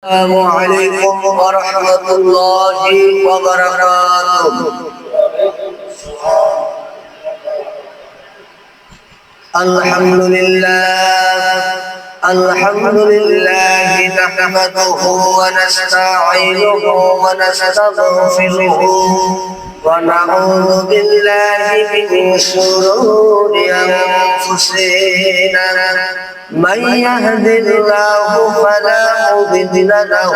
السلام عليكم ورحمة الله وبركاته. الحمد لله نحمده ونستعينه ونستغفره ونعوذ بالله من شرور أنفسنا من يهد الله فلا مضل له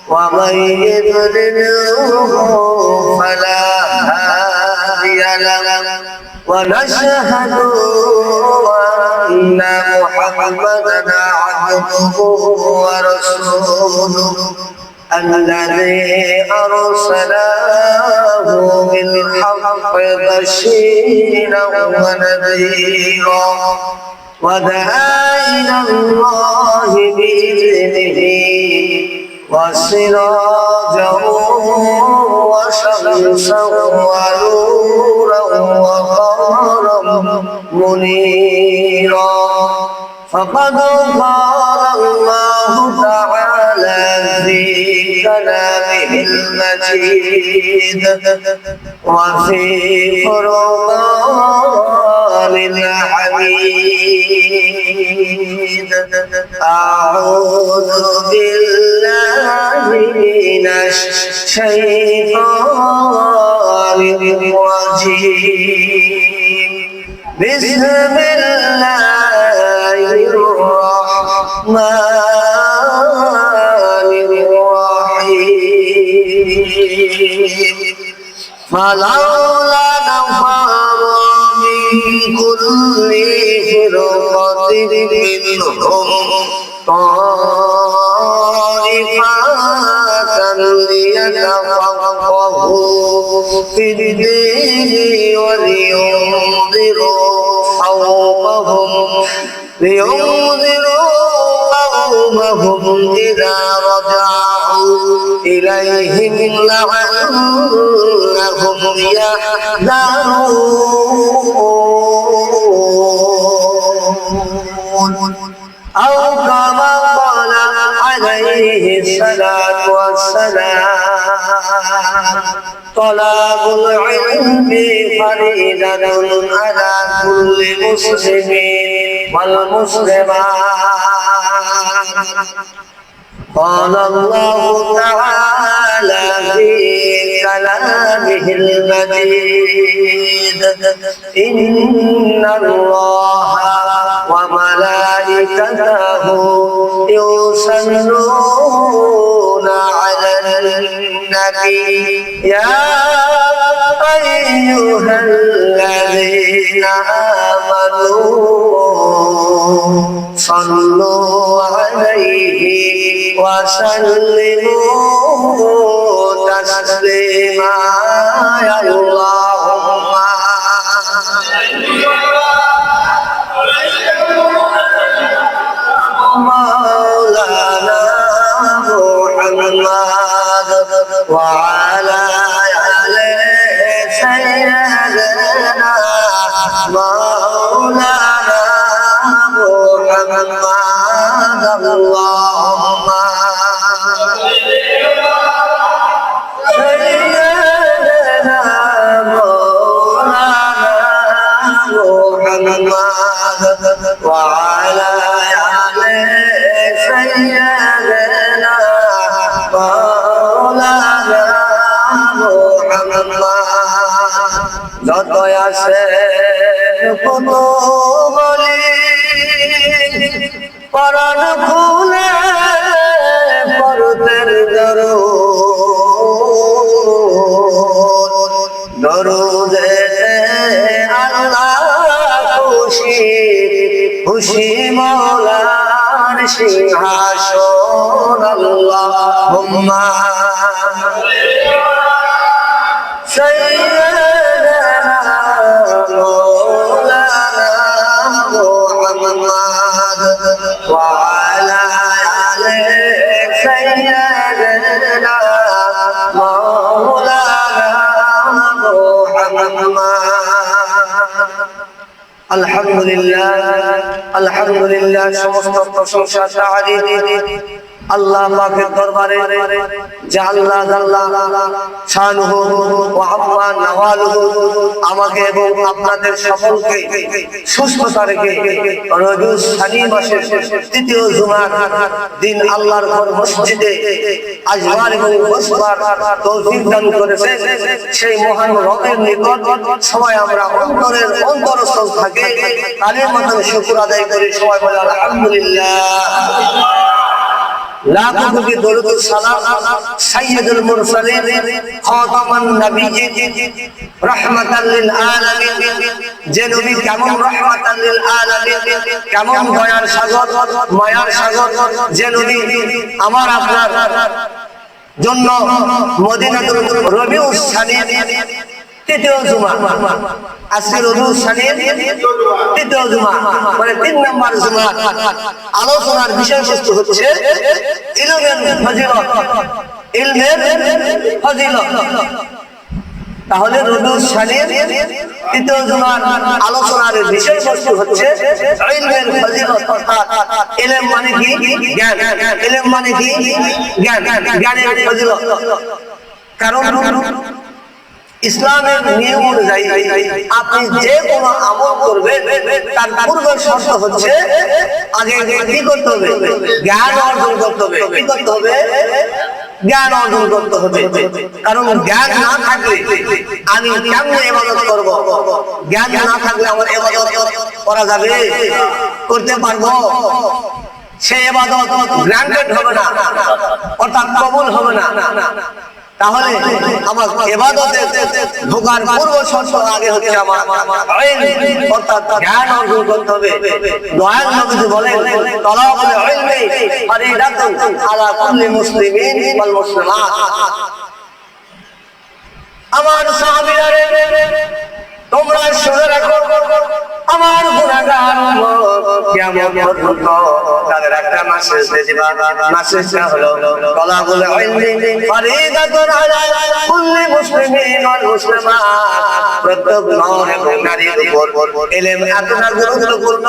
ومن يضلله فلا هادي له ونشهد أن محمدا عبده ورسوله الذي أرسله بالحق بشيرا ونذيرا وداعيا إلى الله بإذنه وسراجا وشمسا ونورا وقمرا منيرا فقد قال الله تعالى في كلامه المجيد وفي فرقان الحميد أعوذ بالله من الشيطان الرجيم بسم الله الرحمن الرحيم فلولا نفر من كل فرقة منهم طائفة ليتفقهوا في الدين ولينذروا قومهم إذا رجعوا إليهم لعلهم يحذرون أو كما قال عليه الصلاة والسلام طلب العلم فريضة على كل مسلم والمسلمات قال الله تعالى في كلامه المجيد إن الله وملائكته يصلون على النبي يا أيها الذين آمنوا صلوا عليه وسلموا تسليما يا اللهم مولانا محمد وعلى آله سيدنا مولانا محمد اللهم سيدنا مولانا محمد وعلى آله سيدنا مولانا محمد যত আসে কত বলি পরাণ খুলে পরতের দরুদে আল্লাহ খুশি খুশি মওলার সিংহাসন আল্লাহুম্মা সাইয়্যিদানা মওলানা মুহাম্মদ ওয়া আলা আলি সাইয়্যিদানা মওলানা মুহাম্মদ আলহামদুলিল্লাহ আলহামদুলিল্লাহ সমস্ত প্রশংসা তারিফ আল্লাহ পাকের দরবারে যে আল্লাহ জাল্লা শানুহু ওয়া আম্মা নাওয়ালুহু আমাকে এবং আপনাদের সকলকে সুস্থতা রেখে রবিউল শানি মাসের তৃতীয় জুমার দিন আল্লাহর ঘর মসজিদে আসবার এবং বসবার তৌফিক দান করেছেন। সেই মহান রবের নিকট সবাই আমরা অন্তরের অন্তরস্থল থাকে তাদের মতন শুকর আদায় করি। সবাই বলে আলহামদুলিল্লাহ। लाखों कोटि दरूद सलाम सय्यदुल मुरसलीन खातमुन नबिय्यिन रहमताल लिल आलामीन যে নবী কেমন রহমাতাল লিল আলামিন কেমন দয়ার সাগর মায়ার সাগর যে নবী আমার আপনার জন্য মদিনাতুল রবিউল শানি তৃতীয় জুমা আজকে রবিউল শানি তৃতীয় জুমা মানে 3 নম্বর জুমা আলোচনার বিষয়বস্তু হচ্ছে ইলমের ফজিলত ইলমের ফজিলত। তাহলে রবিউল শানি তৃতীয় জুমার আলোচনার বিষয়বস্তু হচ্ছে ইলমের ফজিলত অর্থাৎ ইলম মানে কি জ্ঞান, ইলম মানে কি জ্ঞান, জ্ঞানের ফজিলত। কারণ ইসলামের নিয়ম অনুযায়ী আপনি যে কোনো আমল করবেন তার পূর্ব শর্ত হচ্ছে আগে কি করতে হবে? জ্ঞান অর্জন করতে হবে। কি করতে হবে? জ্ঞান অর্জন করতে হবে। কারণ জ্ঞান না থাকলে আমি কেমনে ইবাদত করব? জ্ঞান না থাকলে আমার ইবাদত করা যাবে? করতে পারবো? সেই ইবাদত গ্রান্টেড হবে না, অর্থাৎ কবুল হবে না। তাহলে আমার ইবাদতে ঢোকার পূর্ব শর্ত আগে হচ্ছে আমার ইলম অর্থাৎ জ্ঞান অর্জন করতে হবে। দয়াল নবী বলেন তালাবুল ইলমি ফরিদাতুন আলা কুল্লি মুসলিমিন ওয়াল মুসলিমাত। আমার সাহাবীরা তোমরা শুনে রাখো আমার গুনাহগার কিয়ামত পর্যন্ত তাদের একটা মেসেজ দিবা। মেসেজটা হলো তালাবুল ইলমি ফরিদাতুন আলা কুল্লি মুসলিমিন ওয়াল মুসলিমাত। প্রত্যেক নর এবং নারীর উপর ইলম এতটা গুরুত্বপূর্ণ।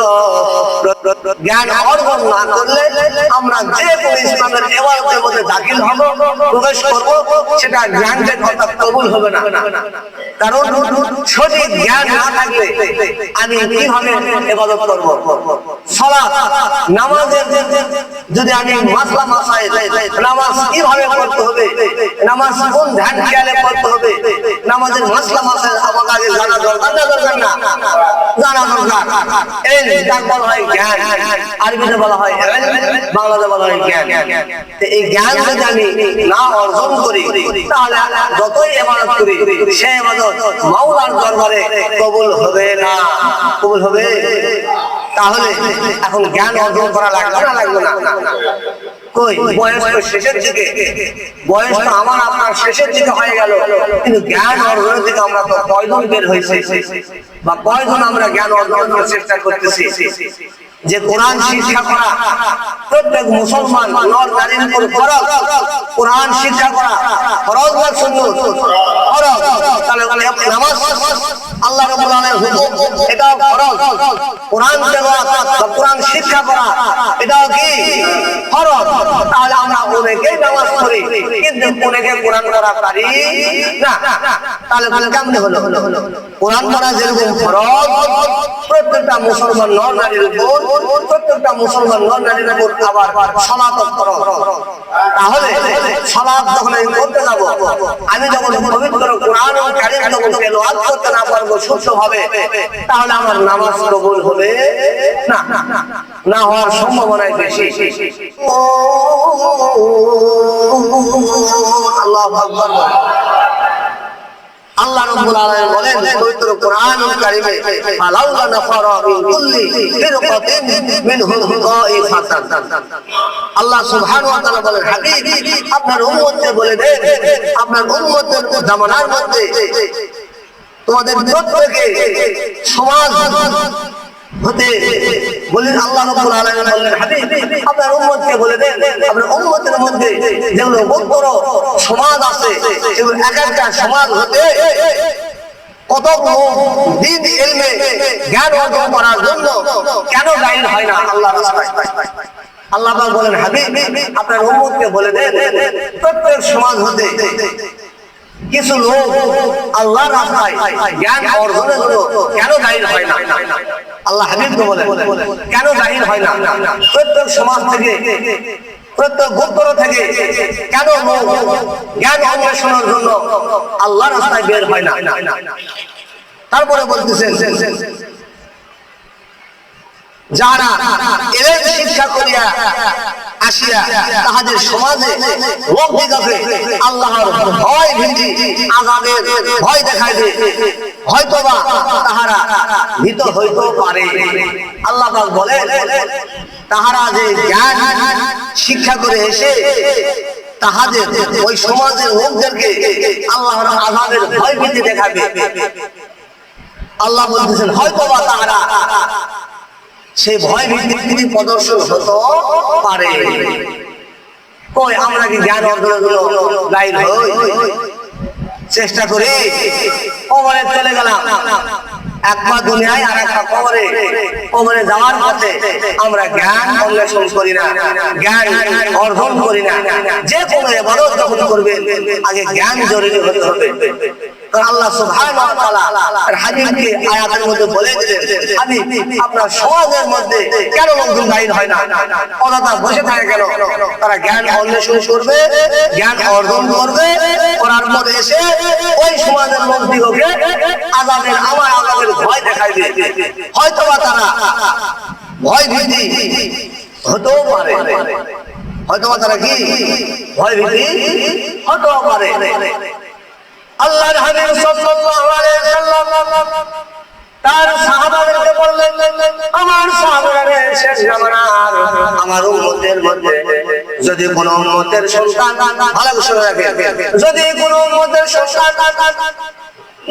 জ্ঞান অর্জন না করলে আমরা যে কোনো ইসলামের ইবাদতের মধ্যে দাখিল হব, প্রবেশ করব, সেটা জ্ঞানের কথা কবুল হবে না। কারণ সঠিক জ্ঞান না থাকলে আমি কিভাবে ইবাদত করব? সালাত নামাজের যদি আমি মাসলা মাসাইল নামাজ কিভাবে পড়তে হবে, নামাজ কোন ধ্যান খেয়ালে পড়তে হবে, নামাজের মাসলা মাসাইল আমাকে আগে জানা দরকার না দরকার না? জানা দরকার। এই যাকে বলা হয় জ্ঞান, আরবিতে বলা হয় বাংলাতে বলা হয় জ্ঞান। এই জ্ঞান যদি আমি না অর্জন করি তাহলে যতই ইবাদত করি সেই ইবাদত মাওলার দরবারে কবুল হবে না। কবুল হবে? তাহলে এখন জ্ঞান অর্জন করা লাগবে না? লাগবে না? কই বয়স তো শেষের দিকে, বয়স তো আমার আপনার শেষের দিকে হয়ে গেল, কিন্তু জ্ঞান অর্জনের দিকে আমরা তো কয়জন বের হয়েছে বা কয়জন আমরা জ্ঞান অর্জন করার চেষ্টা করতেছি? যে কোরআন শিক্ষা করা প্রত্যেক মুসলমান নর নারীর উপর ফরজ। কোরআন শিক্ষা করা ফরজ না সুন্নাত? ফরজ। তাহলে নামাজ আল্লাহ রাব্বুল আলামিনের হুকুম, এটাও ফরজ। কোরআন তেলাওয়াত বা কোরআন শিক্ষা করা এটাও কি ফরজ। তাহলে আমরা অনেকেই নামাজ পড়ি কিন্তু অনেকে কোরআন পড়া পারি না। তাহলে কেমনে হলো? কোরআন পড়া যেরকম ফরজ প্রত্যেকটা মুসলমান নর নারীর উপর, প্রত্যেকটা মুসলমান নর নারীর উপর আবার সালাত ফরজ। তাহলে সালাত যখন আমি করতে যাব, আমি যখন পবিত্র কোরআন ও কারীম যখন তেলাওয়াত করতে না পারবো শুদ্ধভাবে, তাহলে আমার নামাজ কবুল হবে না, না হওয়ার সম্ভাবনাই বেশি। আল্লাহু আকবার। আল্লাহ রাব্বুল আলামিন বলেন পবিত্র কোরআনুল কারীমে ফালাউলা নাফারা মিন কুল্লি ফিরকাতিন মিনহুম তাইফাতান। আল্লাহ সুবহানাহু ওয়া তাআলা বলেন হাবিব আপনার উম্মতকে বলে দেন, আপনার উম্মতের জামানার মধ্যে তোমাদের প্রত্যেকে সমাজ হতে বলেন। আল্লাহ রাব্বুল আলামিন বলেন হাবিব আপনার উম্মতকে বলে দেন আপনার উম্মতের মধ্যে যেগুলো বড় বড় সমাজ আছে, এগুলো এক একটা সমাজ হতে কত দিন ইলমে জ্ঞান অর্জন করার জন্য কেন জাহির হয় না আল্লাহর রাস্তায়? আল্লাহ পাক বলেন, হাবিব আপনার উম্মতকে বলে দেন, প্রত্যেক সমাজ হতে কিছু লোক আল্লাহর রাস্তায় জ্ঞান অর্জনের জন্য কেন জাহির হয় না? আল্লাহ হাবিবকে বলেন কেন জাহির হয় না? প্রত্যেক সমাজ থেকে, প্রত্যেক গোত্র থেকে কেন জ্ঞান অন্বেষণের জন্য আল্লাহর রাস্তায় বের হয় না? তারপরে বলতেছেন, যারা এলেন শিক্ষা করিয়া আসিয়া তাহাদের সমাজে লোক দিগকে আল্লাহর ভয় ভীতি আযাবের ভয় দেখাইবে, হয়তোবা তাহারা ভীত হইতেও পারে। আল্লাহ পাক বলেন, তাহারা যে জ্ঞান শিক্ষা করে এসে তাহাদের ওই সমাজের লোকদেরকে আল্লাহর আযাবের ভয় ভীতি দেখাবে। আল্লাহ বলতেছেন, হয়তোবা তাহারা সেই ভয় ভীতি প্রদর্শন হতে পারে। কই আমরা কি জ্ঞান অর্জনের জন্য লাইন হই? চেষ্টা করি, কবরে চলে গেলাম, একবার দুনিয়ায় আর একটা কবরে, কবরে যাওয়ার পথে আমরা জ্ঞান অন্বেষণ করি না, জ্ঞান অর্জন করি না। যে কোনো ইবাদত যখন করবেন আগে জ্ঞান জরুরি হতে হবে। আল্লাহ সুবহানাহু ওয়া তাআলা হাদিসে আয়াতের মধ্যে বলে দিলেন, হাবিব আপনার সমাজের মধ্যে কেন লোকজন জাহির হয় না? ওরা বসে থাকে কেন? তারা জ্ঞান অন্বেষণ করবে, জ্ঞান অর্জন করবে, করার পরে এসে ওই সমাজের লোকদিগকে আযাবের আমার আযাবের ভয় দেখাইবে। হয়তোবা তারা ভয় ভীতি হতেও পারে, হয়তোবা তারা কি ভয় ভীতি হতেও পারে। আল্লাহর হাবিব সাল্লাল্লাহু আলাইহি ওয়াসাল্লাম তার সাহাবাদেরকে বললেন, আমার সাহাবারা শেষ জামানার আমার উম্মতের মধ্যে যদি কোনো উম্মতের সন্তান, ভালো করে শুনে রাখেন, যদি কোনো উম্মতের সন্তান,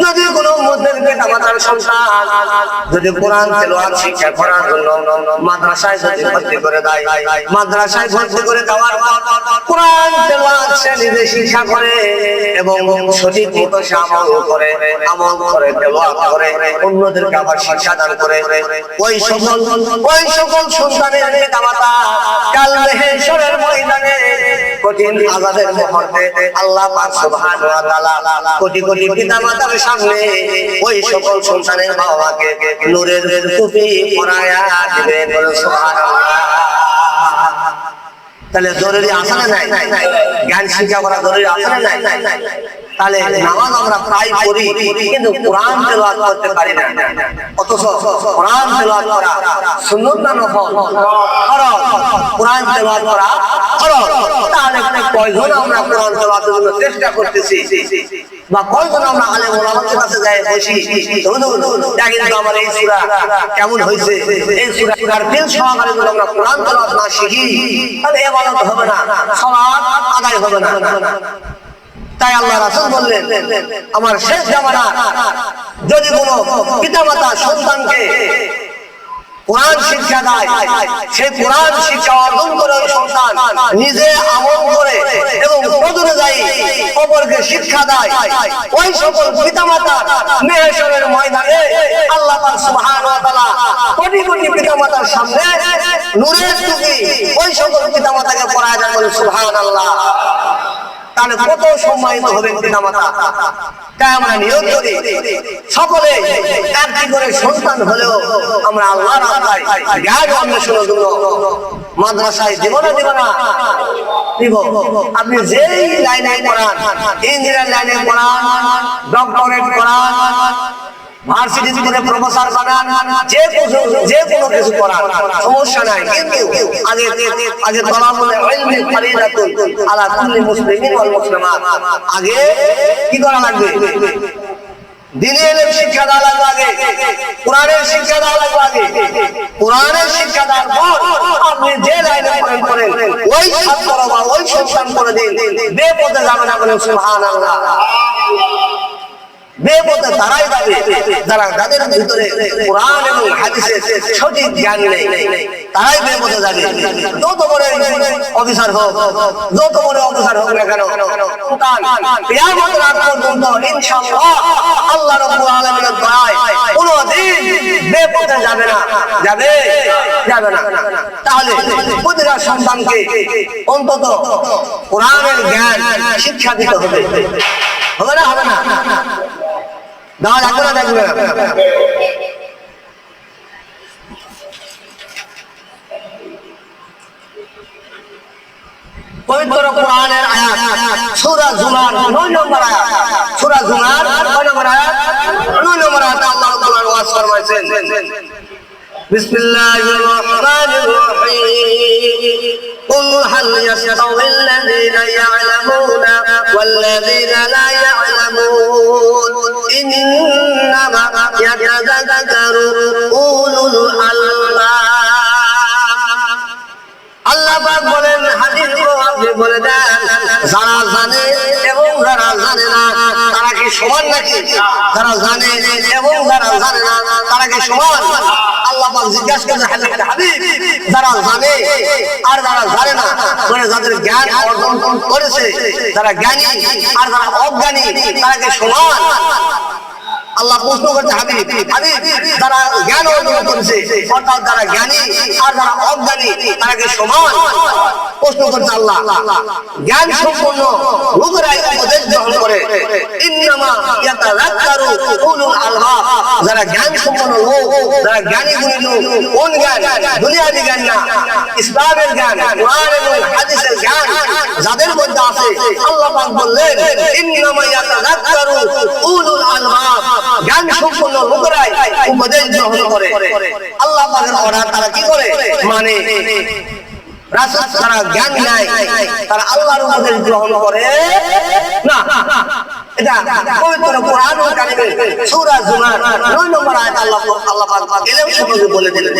যদি কোনো উম্মতের পিতামাতার সন্তান যদি কোরআন তেলাওয়াত শিক্ষা করার জন্য মাদ্রাসায় যদি ভর্তি করে দেয়, মাদ্রাসায় ভর্তি করে দেওয়ার পর কোরআন তেলাওয়াত সে নিজে শিক্ষা করে এবং সঠিক মতো সে আমল করে তেলাওয়াত করে, অন্যদেরকে আবার শিক্ষা দান করে, ওই সকল সন্তানের পিতামাতা কাল মাহশরের ময়দানে কঠিন আযাবের মুহূর্তে আল্লাহ পাক সুবহানাহু ওয়া তাআলা কোটি কোটি পিতামাতার সামনে ওই সকল সন্তানের বাবাকে নূরের টুপি পরায়া দিবে। সুবহানাল্লাহ। তাহলে জরুরি আছে না নাই? জ্ঞান শিক্ষা করা জরুরি আছে না নাই? তাহলে নামাজ আমরা প্রায় পড়ি কিন্তু কোরআন তেলাওয়াত করতে পারি না। অথচ কোরআন তেলাওয়াত করা সুন্নাত না নফল? ফরজ। কোরআন তেলাওয়াত করা ফরজ। তাহলে কয়জন আমরা কোরআন তেলাওয়াতের জন্য চেষ্টা করতেছি বা কয়জন আমরা আলেম ওলামাদের কাছে যাই বসি, কিন্তু আমার এই সূরা কেমন হয়েছে, এই সূরার ফিল সহকারে যদি আমরা কোরআন তেলাওয়াত না শিখি তাহলে ইবাদত হবে না, সালাত আদায় হবে না। তাই আল্লাহ রাসূল বললেন, আমার শেষ জামানা যদি কোনো পিতামাতা সন্তানকে কোরআন শিক্ষা দেয়, সেই কোরআন শিক্ষা অর্জন করে ওই সন্তান নিজে আমল করে এবং অনুযায়ী অপরকে শিক্ষা দেয়, ওই সকল পিতামাতা মাহশরের ময়দানে আল্লাহ পাক সুবহানাহু ওয়া তাআলা কোটি কোটি পিতামাতার সামনে নূরের টুপি ওই সকল পিতামাতাকে পরায় দেন। সুবহানাল্লাহ। তাহলে কত সম্মানিত হবে পিতামাতা। তাই আমরা নিয়ত করি সকলে একটি করে সন্তান হলেও আমরা আল্লাহর রাস্তায় জ্ঞান অন্বেষণের জন্য মাদ্রাসায় দিব না দিব। আপনি যেই লাইনে পড়ান, ইঞ্জিনিয়ার লাইনে পড়ান, ডক্টরেট করান, ভার্সিটিতে করে প্রফেসর বানান, যে কোনো কিছু করার সমস্যা নাই, কিন্তু আগে তলাবুল ইলমি ফরিদাতুন আলা কুল্লি মুসলিমিন ওয়াল মুসলিমাত। আগে কি করা লাগবে? দ্বীনি ইলম শিক্ষা দেওয়া লাগবে, আগে কোরআনের শিক্ষা দেওয়া লাগবে। আগে কোরআনের শিক্ষা দেওয়ার পর আপনি যে লাইনে পড়েন ওই ছাত্র বা ওই সন্তান করে দিন, বেপথে যাবে না। বলেন সুবহানাল্লাহ। বেপথে তারাই যাবে যারা যাদের ভিতরে কোরআন এবং হাদিসের সঠিক জ্ঞান নেই, তারাই বেপথে যাবে। যত বড় অফিসার হোক, যত বড় অফিসার হোক না কেন, কিয়ামতের আগ পর্যন্ত ইনশাআল্লাহ আল্লাহ রাব্বুল আলামিনের দয়ায় কোনদিন বেপথে যাবে না। যাবে না। তাহলে প্রতিটা সন্তানকে অন্তত কোরআনের জ্ঞান শিক্ষা দিতে হবে। হবে না? হবে না? দাওয়া লাগবে না? লাগবে না? পবিত্র কোরআনের আয়াত সূরা জুমার 9 নম্বর আয়াত। সূরা জুমার কয় নম্বর আয়াত? 9 নম্বর আয়াতে আল্লাহ রাব্বুল আলামিন ওয়াজ ফরমাইছেন, বিসমিল্লাহির রহমানির রহিম, قل هل يستوي الذين يعلمون والذين لا يعلمون إنما يتذكر أولو الألباب। আল্লাহ পাক বলেন, হাদিস আপনি বলে দেন, যারা জানে এবং যারা জানে না তারা কি সমান নাকি? যারা জানে এবং যারা জানে না তারা কি সমান? আল্লাহ পাক জিজ্ঞাসা করেন, হাবিব, যারা জানে আর যারা জানে না, মানে যাদের জ্ঞান অর্জন করেছে, যারা জ্ঞানী আর যারা অজ্ঞানী, তারা কি সমান? আল্লাহ প্রশ্ন করছে, হাবিব, যারা জ্ঞান অর্জন করেছে, অর্থাৎ যারা জ্ঞানী আর যারা অজ্ঞানী, তারা কি সমান? প্রশ্ন করছে আল্লাহ। জ্ঞান সম্পন্ন লোকেরাই উপদেশ গ্রহণ করে। ইন্নামা ইয়াতাযাক্কারু উলুল আলবাব। যারা জ্ঞান সম্পন্ন লোক, যারা জ্ঞানী গুণী লোক, কোন জ্ঞান? দুনিয়াবি জ্ঞান না, ইসলামের জ্ঞান, কোরআন এবং হাদিসের জ্ঞান যাদের মধ্যে আছে, আল্লাহ পাক বললেন, ইন্নামা ইয়াতাযাক্কারু উলুল আলবাব। জ্ঞান সম্পন্ন লোকেরাই উপদেশ গ্রহণ করে। আল্লাহ পাকের অর্ডার তারা কি করে? মানে রাসূল যারা জ্ঞান নাই তারা আল্লাহর উপদেশ গ্রহণ করে না। এটা পবিত্র কোরআনুল কারীমের সূরা জুমার 9 নম্বর আয়াত আল্লাহ পাক ইলম সম্পর্কে বলে দিলেন।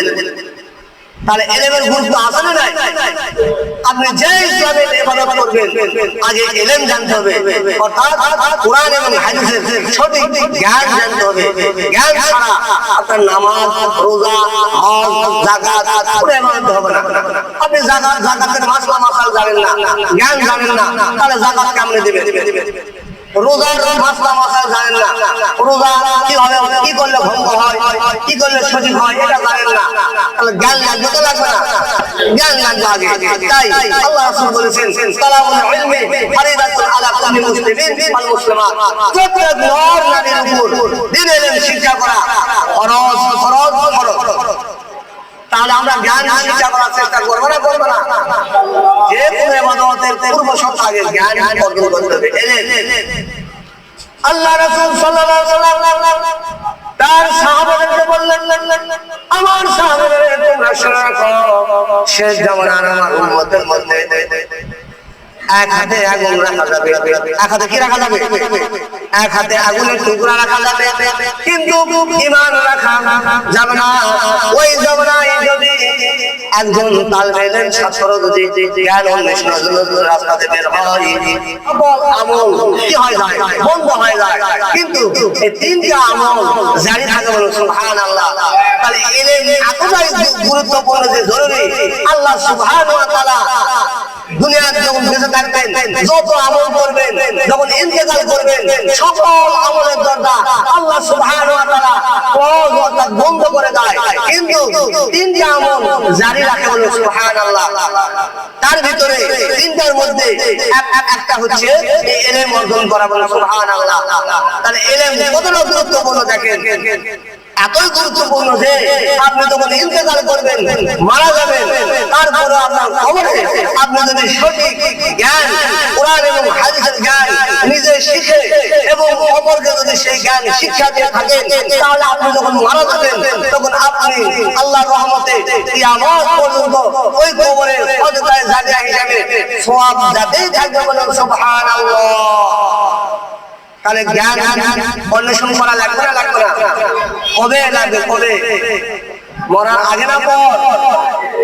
তাহলে ইলমের গুরুত্ব আছে না নাই? আপনি যে ইসলামের ইবাদত করবেন আগে ইলম জানতে হবে, অর্থাৎ কোরআন এবং হাদিসের সঠিক জ্ঞান জানতে হবে। জ্ঞান ছাড়া আপনার নামাজ, রোজা, হজ, যাকাত পুরো ইবাদত হবে না। আপনি যাকাতের মাসলা জানেন না, জ্ঞান জানেন না, তাহলে যাকাত কেমনে দিবেন? রোজার মাসলা জানেন না, রোজা কিভাবে কি করলে ভঙ্গ হয়, কি করলে সঠিক হয়, এটা জানেন না, তাহলে জ্ঞান লাগবে তো লাগবে না? জ্ঞান লাগবে আগে। তাই আল্লাহ রাসূল বলেছেন, তালাবুল ইলমি ফারিদাতুন আলা কুল্লি মুসলিমিন ওয়াল মুসলিমাত। প্রত্যেক নর নারীর উপর দ্বীনের ইলম শিক্ষা করা ফরজ। তাহলে আমরা জ্ঞান শিক্ষা করার চেষ্টা করবো না? করবো না? যে কোনো ইবাদতের পূর্ব শর্ত আগে জ্ঞান অর্জন করতে হবে। আল্লাহ রাসূল সাল্লাল্লাহু আলাইহি ওয়াসাল্লাম তার সাহাবাদেরকে বললেন, আমার সাহাবাদের তোমরা শুনে রাখো, শেষ জামানার আমার উম্মতের মধ্যে এক হাতে আগুন রাখা যাবে। এক হাতে কি রাখা যাবে? এক হাতে আগুনের টুকরা রাখা যাবে, কিন্তু ঈমান রাখা যাবে না। ওই জামানায় যদি একজন তালেবে ইলম ছাত্র যদি জ্ঞান অন্বেষণের জন্য রাস্তাতে বের হয়, আমল কি হয়ে যায়? বন্ধ হয়ে যায়। কিন্তু এই তিনটা আমল জারি থাকে, বলুন সুবহানাল্লাহ। তাহলে ইলম এতটাই গুরুত্বপূর্ণ যে জরুরি, আল্লাহ সুবহানাহু ওয়া তাআলা দুনিয়াতে যখন বেঁচে থাকবেন যত আমল করবেন, যখন ইন্তেকাল করবেন, সকল আমলের দরজা আল্লাহ সুবহানাহু ওয়া তাআলা বন্ধ করে দেয়, কিন্তু তিনটা আমল জারি রাখে, বলুন সুবহানাল্লাহ। তার ভিতরে তিনটার মধ্যে একটা হচ্ছে ইলম অর্জন করা, বলুন সুবহানাল্লাহ। তাহলে ইলম কতটা গুরুত্বপূর্ণ দেখেন, এতই গুরুত্বপূর্ণ যে আপনি যখন ইন্তেকাল করবেন, মারা যাবেন, তারপরে আপনার খবরে আপনি যদি সঠিক জ্ঞান, কোরআন এবং হাদিসের জ্ঞান নিজে শিখে এবং অপরকে যদি সেই জ্ঞান শিক্ষা দিয়ে থাকেন, তাহলে আপনি যখন মারা যাবেন তখন আপনি আল্লাহর রহমতে কিয়ামত পর্যন্ত ওই কবরে সদকায়ে জারিয়া হিসেবে সওয়াব যাতেই থাকবে, বলেন সুবহানাল্লাহ। তাহলে জ্ঞান অন্বেষণ করা লাগবে না? লাগবে না? কবে লাগবে? কবে? মরার আগে না পর?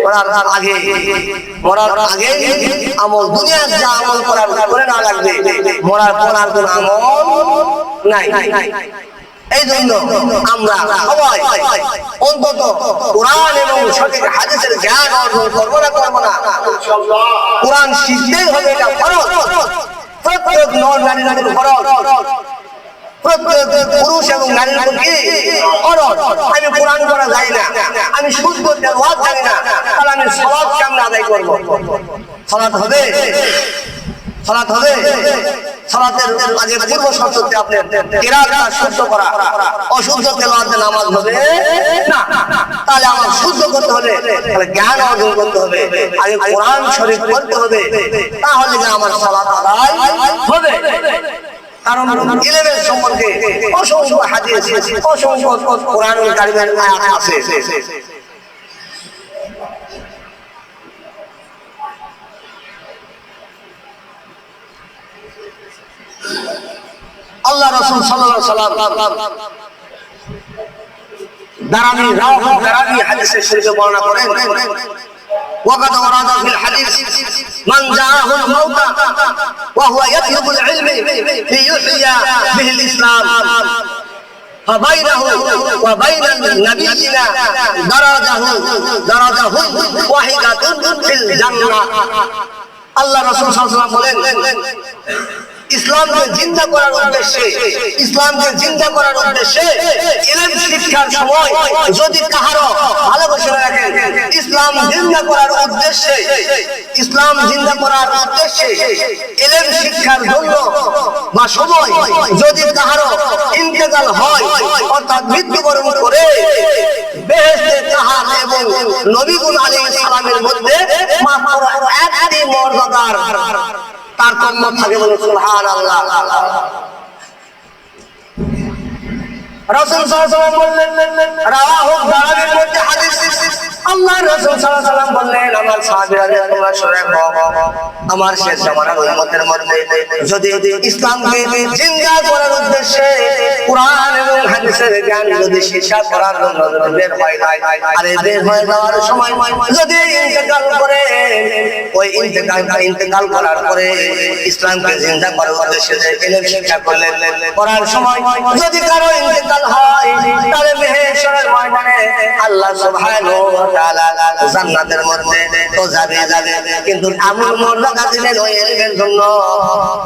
মরার আগে। মরার আগে আমল, দুনিয়ার যা আমল করার করে না লাগবে, মরার পর আর কোন আমল নাই। এই জন্য আমরা সবাই অন্তত কোরআন এবং সঠিক হাদিসের জ্ঞান অর্জন করবো না কোরআন শিখতেই হবে, এটা ফরজ। প্রত্যেক নর নারীর উপর ফরজ, প্রত্যেক পুরুষ এবং নারীর উপর কি ফরজ। আমি কোরআন পড়া যাই না, আমি শুদ্ধ তেলাওয়াত জানি না, তাহলে আমি সালাত কেমনে আদায় করবো? সালাত হবে? সালাত হবে? সালাতের আগে পূর্ব শর্ত হচ্ছে আপনার কিরাআতটা শুদ্ধ করা, অশুদ্ধ তেলাওয়াতে নামাজ হবে না। তাহলে আমার শুদ্ধ করতে হলে তাহলে জ্ঞান অর্জন করতে হবে, আগে কোরআন শরীফ পড়তে হবে, তাহলে যে আমার সালাত আদায় হবে। কারণ ইলমের সম্পর্কে অসংখ্য হাদিস, অসংখ্য কোরআনুল কারীমের আয়াত আছে। আল্লাহ রাসূল সাল্লাল্লাহু আলাইহি ওয়াসাল্লাম দারামি হাদিসে শরীফে বর্ণনা করেন, وقد ورد في الحديث من جاءه الموت وهو يطلب العلم ليحيي به الإسلام فبينه وبين نبينا درجة واحدة في الجنة। আল্লাহ রাসূল সাল্লাল্লাহু আলাইহি ওয়াসাল্লাম বলেন, ইসলামকে জিন্দা করার উদ্দেশ্যে, ইসলামকে জিন্দা করার উদ্দেশ্যে ইলম শিক্ষার সময় যদি কাহারো ভালোবাসা রাখেন, ইসলাম জিন্দা করার উদ্দেশ্যে, ইসলাম জিন্দা করার উদ্দেশ্যে ইলম শিক্ষার জন্য বা সময় যদি কাহারো ইন্তেকাল হয় অর্থাৎ মৃত্যুবরণ করে, বেহেশতে তাহার এবং নবীগণ আলাইহিস সালামের মধ্যে মাত্র একটি মর্যাদার তারতম্য থাকে। বলে সুবহানাল্লাহ। রাসূল সাল্লাল্লাহু আলাইহি ওয়াসাল্লাম বললেন, রাওয়াহু দারামির মধ্যে হাদিস, আল্লাহ রাসূল সাল্লাল্লাহু আলাইহি ওয়াসাল্লাম বললেন, আমার সাহাবীরা তোমরা শুনে নাও, আমার শেষ জামানার উম্মতের মধ্যে যদি ইসলামকে জিন্দা করার উদ্দেশ্যে কোরআন এবং হাদিসের জ্ঞান যদি শিক্ষা করার জন্য যদি বের হয়, আর বের হয়ে যাওয়ার সময় যদি ইন্তেকাল করে, ওই ইন্তেকাল করার পরে ইসলামকে জিন্দা করার উদ্দেশ্যে ইলম শিক্ষা করলেন, করার সময় যদি কারো ইন্তেকাল হয়, তাহলে মেহেশরের ময়দানে আল্লাহ সুবহানাহু ওয়া তাআলা জান্নাতের মধ্যে তো যাবে, কিন্তু এমন মর্যাদা দিলেন ওই ইলমের জন্য,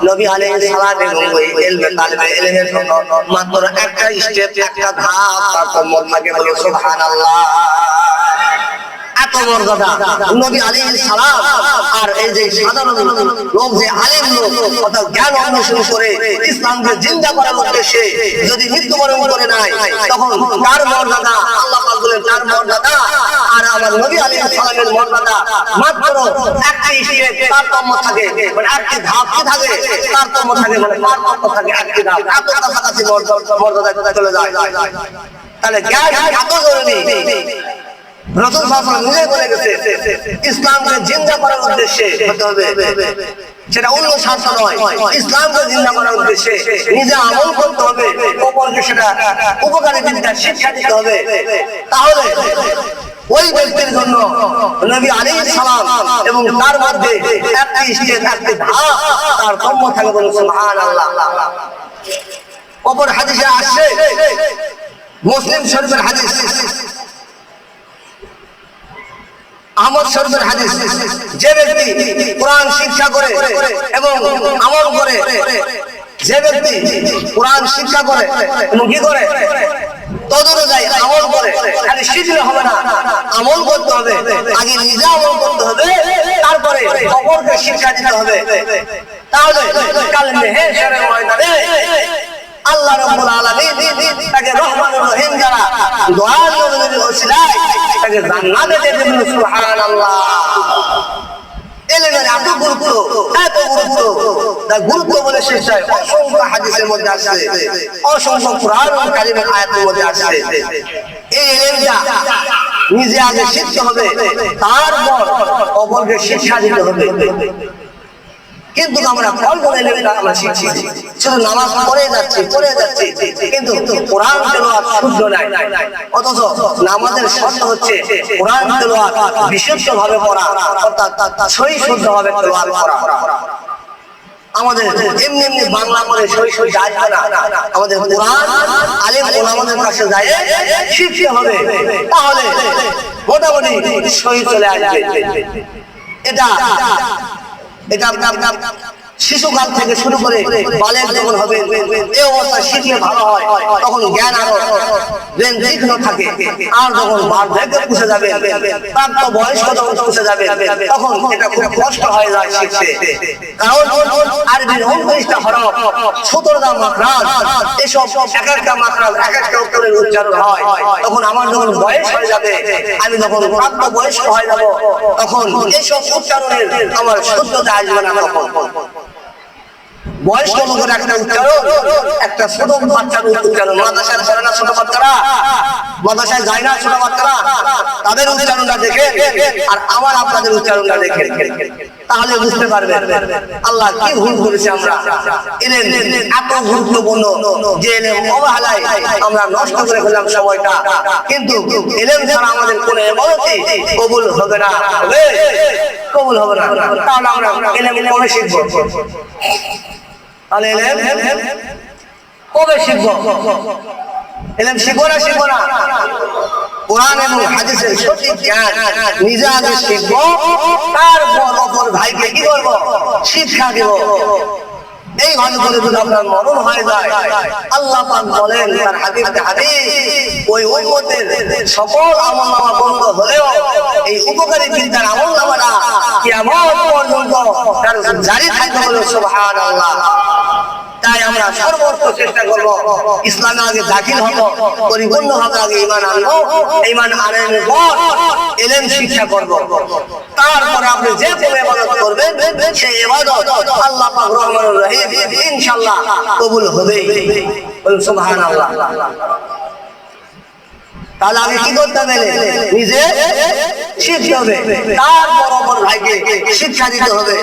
নবী আলাইহিস সালাম এবং ওই ইলমে তালিবে ইলমের জন্য মাত্র একটা স্টেপ, একটা ধাপ তারতম্য থাকে। বলে সুবহানাল্লাহ। এত মর্যাদা নবী আলাইহিস সালাম আর এই যে সাধারণ লোক, যে আলেম লোক অর্থাৎ জ্ঞান অন্বেষণ করে ইসলামকে জিন্দা করার উদ্দেশ্যে যদি মৃত্যুবরণ করে নাই, তখন তার মর্যাদা আল্লাহ পাক বলেন তার মর্যাদা আর আমার নবী আলাইহিস সালামের মর্যাদা মাত্র একটি স্টেপ তারতম্য থাকে, মানে একটি ধাপ কি থাকে তারতম্য থাকে, মানে পার্থক্য থাকে একটি ধাপ, এত কাছাকাছি মর্যাদা চলে যায়। তাহলে জ্ঞান এত জরুরি। রাসূল সাল্লাল্লাহু আলাইহি ওয়াসাল্লাম নিজে বলে গেছে, ইসলামকে জিন্দা করার উদ্দেশ্যে হতে হবে, সেটা অন্য স্বার্থ নয়, ইসলামকে জিন্দা করার উদ্দেশ্যে নিজে আমল করতে হবে, অপরকে সেটা উপকারী বিদ্যা শিক্ষা দিতে হবে। তাহলে ওই ব্যক্তির জন্য নবী আলাইহিস সালাম এবং তার মধ্যে একটি স্টেপ, একটি ধাপ তার কর্ম থাকে। বলে সুবহানাল্লাহ। অপর হাদিসে আসছে, মুসলিম শরীফের হাদিস, আহমদ শরীফের হাদিস, যে ব্যক্তি কোরআন শিক্ষা করে এবং আমল করে, যে ব্যক্তি কোরআন শিক্ষা করে এবং কি করে তদনুযায়ী আমল করে, খালি শিখলে হবে না, আমল করতে হবে, আগে নিজে আমল করতে হবে, তারপরে অপরকে শিক্ষা দিতে হবে। তাহলে কাল মেহেশরের ময়দানে আল্লাহ রাব্বুল আলামিন তাকে রহমানুর রহিম দ্বারা দয়ার নবীর ওসিলায় তাকে জান্নাতে দেবেন। সুবহানাল্লাহ। ইলমের এত গুরুত্ব, এত গুরুত্ব, তার গুরুত্ব বলে শেষ হয়। অসংখ্য হাদিসের মধ্যে আসছে, অসংখ্য কোরআনুল কারীমের আয়াতের মধ্যে আসছে। এই ইলমটা নিজে আগে শিখতে হবে, তারপর অপরকে শিক্ষা দিতে হবে। কিন্তু আমরা অল্প ইলমটা আমরা শিখছি, শুধু নামাজ পড়ে যাচ্ছি, কিন্তু কোরআন তেলাওয়াত শুদ্ধ নাই। অথচ নামাজের শর্ত হচ্ছে কোরআন তেলাওয়াত বিশুদ্ধভাবে পড়া, অর্থাৎ সহি শুদ্ধভাবে তেলাওয়াত করা। আমাদের এমনি এমনি বাংলা পড়ে সই সই আসবে না, আমাদের কোরআন আলেম ওলামাদের কাছে যায় শিখতে হবে, তাহলে মোটামুটি সই চলে আসবে। এটা এটা আপনার শিশুকাল থেকে শুরু করে বালের যখন হবে এই অবস্থা শিখলে ভালো হয়, তখন জ্ঞান আরো ব্রেন তীক্ষ্ণ থাকে। আর যখন বার্ধক্যে পৌঁছে যাবে, প্রাপ্ত বয়স্ক যখন পৌঁছে যাবে, তখন এটা খুব কষ্ট হয়ে যায় শিখতে। কারণ আরবির 29টা হরফ, 17টা মাখরাজ, এসব এক একটা মাখরাজ এক একটা অক্ষরের উচ্চারণ হয়। তখন আমার যখন বয়স হয়ে যাবে, আমি যখন প্রাপ্ত বয়স্ক হয়ে যাব, তখন এসব উচ্চারণের আমার শুদ্ধতা আসবে না। তখন বয়স্ক লোকের একটা উচ্চারণ, একটা ছোট বাচ্চার উচ্চারণ, মাদ্রাসায় পড়ে না ছোট বাচ্চারা, মাদ্রাসায় যায় না ছোট বাচ্চারা, তাদের উচ্চারণটা দেখে আর আমার আপনাদের উচ্চারণটা দেখে, তাহলে বুঝতে পারবেন আল্লাহ কি ভুল করেছে আমরা। ইলম এত গুরুত্বপূর্ণ যে ইলম অবহেলায় আমরা নষ্ট করে ফেললাম সময়টা, কিন্তু ইলম ছাড়া আমাদের কোনো ইবাদতই কবুল হবে না, কবুল হবে না। তাহলে আমরা ইলম কবে শিখবো? তাহলে ইলম কবে শিখবো? ইলম শিখবো না শিখবো না? কোরআন এবং হাদিসের সঠিক জ্ঞান নিজে আগে শিখবো, তারপর অপর ভাইকে কি করবো? শিক্ষা দেব। এই ভালো করে যদি আপনার মরণ হয়ে যায়, আল্লাহ পাক বলেন তার হাবিবকে, হাবিব ওই উম্মতের সকল আমলনামা বন্ধ হলেও এই উপকারী বিদ্যার আমলনামাটা কিয়ামত পর্যন্ত তার জারি থাকবে বলে সুবহানাল্লাহ। তাই আমরা সর্বোচ্চ চেষ্টা করব ইসলামে আগে দাখিল হব, পরিপূর্ণভাবে আগে ঈমান আনবো, ঈমান আনার পর ইলম শিক্ষা করব, তারপরে আপনি যে কোনো ইবাদত করবেন সেই ইবাদত আল্লাহ পাক রহমানুর রহিম ইনশাআল্লাহ কবুল হবেই। বলুন সুবহানাল্লাহ। তাহলে আমি কি করতে হবে? নিজে শিখতে হবে, তারপর অপর ভাইকে শিক্ষা দিতে হবে।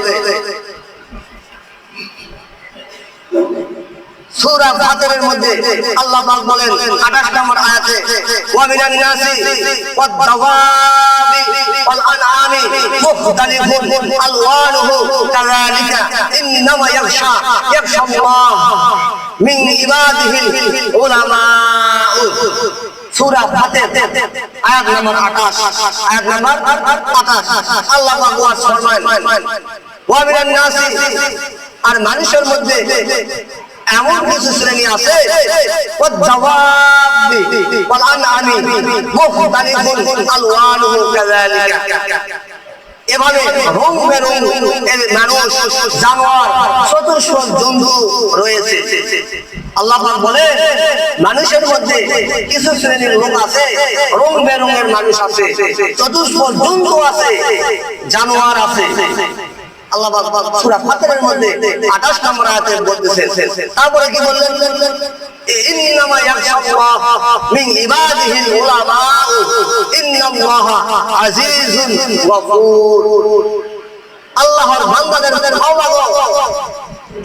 সূরা ফাতিরের মধ্যে আল্লাহ পাক বলেন 28 নম্বর আয়াতে, ওয়া মিনান নাসি ওয়াদ দাওয়াবি ওয়াল আনআমি মুখতালিফুন আলওয়ানুহু কাযালিকা ইন্নামা ইয়াখশাল্লাহ মিন ইবাদিহিল উলামা। সূরা ফাতির আয়াত নম্বর 28, আয়াত নম্বর 28 আল্লাহ পাক ফরমান, ওয়া মিনান নাসি, আর মানুষের মধ্যে এমন কিছু শ্রেণী আছে, এভাবে রং বেরং মানুষ, জানোয়ার, চতুষ্পদ জন্তু রয়েছে। আল্লাহ পাক বলে মানুষের মধ্যে কিছু শ্রেণীর লোক আছে, রং বেরঙের মানুষ আছে, চতুষ্পদ জন্তু আছে, জানোয়ার আছে। আল্লাহ পাক সূরা ফাতিরের মধ্যে 28 নম্বর আয়াতে বলতেছেন। তারপরে কি বললেন? ইন্নামা ইয়াখশাল্লাহ মিন ইবাদিহিল উলামা ইন্নাল্লাহা আজিজুন গফুর। আল্লাহর বান্দাদের তওবা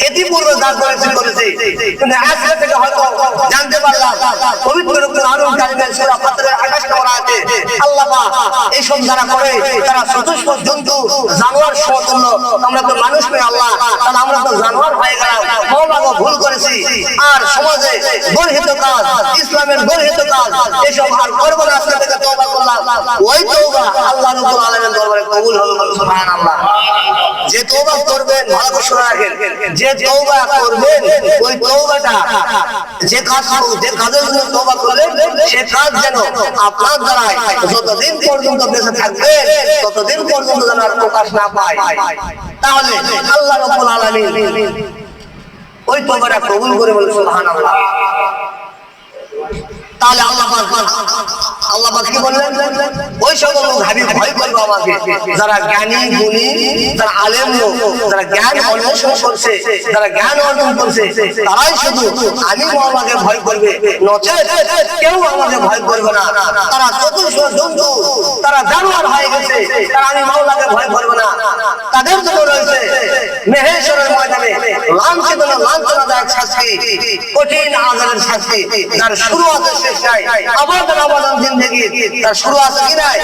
ইতিপূর্বে যা করেছে কিন্তু আজকে থেকে হয়তো জানতে পারলাম পবিত্র কোরআনুল কারীমের সূরা ফাতিরের 28 নম্বর আয়াতে আল্লাহ পাক এই সব যারা করে তারা চতুষ্পদ জন্তু, জানোয়ার সমতুল্য। আমরা তো মানুষ নই আল্লাহ, তাহলে আমরা তো জানোয়ার হয়ে গেলাম, ভুল করেছি। আর সমাজে গর্হিত কাজ, ইসলামের গর্হিত কাজ এসব আর করব না, আজকে থেকে তওবা করলাম। ওই তওবা আল্লাহ রাব্বুল আলামিনের দরবারে কবুল হবে, সুবহানাল্লাহ। যে তওবা করবেন, ভালো করে শুনে রাখেন, যে তওবা করবেন ওই তওবাটা যে কাজের জন্য তওবা করলেন সে কাজ যেন আপনার দ্বারা যতদিন পর্যন্ত বেঁচে থাকবে ততদিন পর্যন্ত যেন আর প্রকাশ না পায়, তাহলে আল্লাহ রাব্বুল আলামিন ওই তওবাটা কবুল করে বলে সুবহানাল্লাহ। তাহলে আল্লাহ পাক কি বললেন? ওই সকল লোক হাবিব ভয় করবে আমাকে, যারা জ্ঞানী গুণী, যারা আলেম লোক, যারা জ্ঞান অন্বেষণ করছে, যারা জ্ঞান অর্জন করছে, তারাই শুধু আমি মাওলাকে ভয় করবে, নচেত কেউ আমাকে ভয় করবে না। তারা চতুষ্পদ জন্তু, তারা জানোয়ার হয়ে গেছে, তারা আমি মাওলাকে ভয় করবে না। তাদের জন্য রয়েছে মেহেশ্বরের ময়দানে লাঞ্ছনাদায়ক শাস্তি, কঠিন আযাবের শাস্তি, যার শুরু আছে শেষ নাই, আমাদের আমাদের জিন্দগি তার শুরু আছে কি নাই,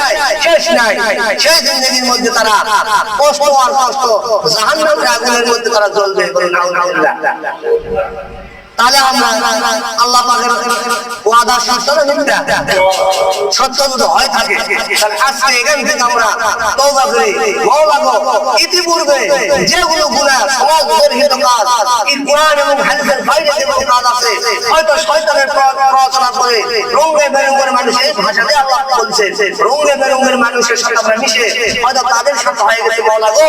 শেষ নাই। সেই জিন্দগির মধ্যে তারা কষ্ট আর কষ্ট, জাহান্নামের আগুনের মধ্যে তারা জ্বলবে। নাউজুবিল্লাহ। তাহলে আমরা আল্লাহ পাকের ওয়াদা সত্য না মিথ্যা? সত্য যদি হয় থাকে তাহলে আজকে এখান থেকে আমরা তওবা করি। মাওলা গো, ইতিপূর্বে যেগুলো গুনাহ সমাজ বহির্ভূত কাজ, এই কোরআন এবং হাদিসের বাইরে যেগুলো কাজ আছে, হয়তো শয়তানের প্ররোচনা করে রঙে বেরঙের মানুষ, এই ভাষাতে আল্লাহ বলছে রঙে বেরঙের মানুষের সাথে আমরা মিশে হয়তো তাদের সাথে হয়ে গেছে। মাওলা গো